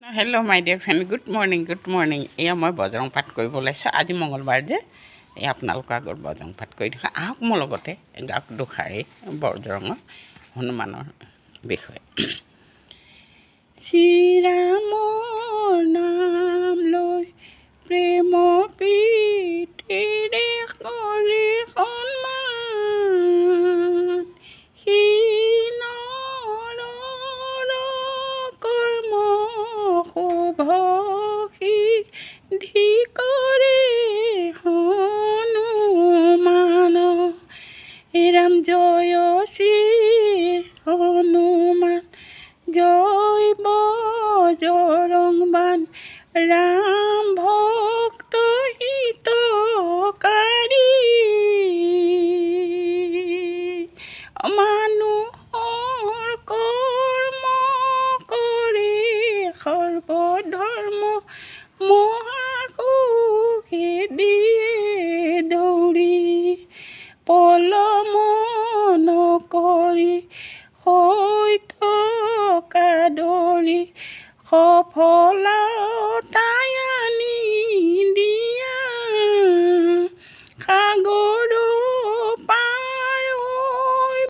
Hello, my dear friend. Good morning. Eya moi bojrong pat koi bolaisa. Aji mongolbar je. Eya apnalok agor bojrong pat koi dikha. Ahok mologote gak dukhai bojrong Hanumanor বিষয়ে. শ্ৰীৰামৰ নাম লৈ প্ৰেম প্ৰীতিৰে কৰি সন্মান কৰ্ম শুভ সিদ্ধি কৰে হনুমান ৰাম জয় শ্ৰী হনুমান জয় বজৰং বান ৰাম ভক্ত হিতকাৰী মানুহৰ কৰ্ম কৰে সৰ্বধৰ্ম মহাসুখে দিয়ে দৌৰি পলম নকৰি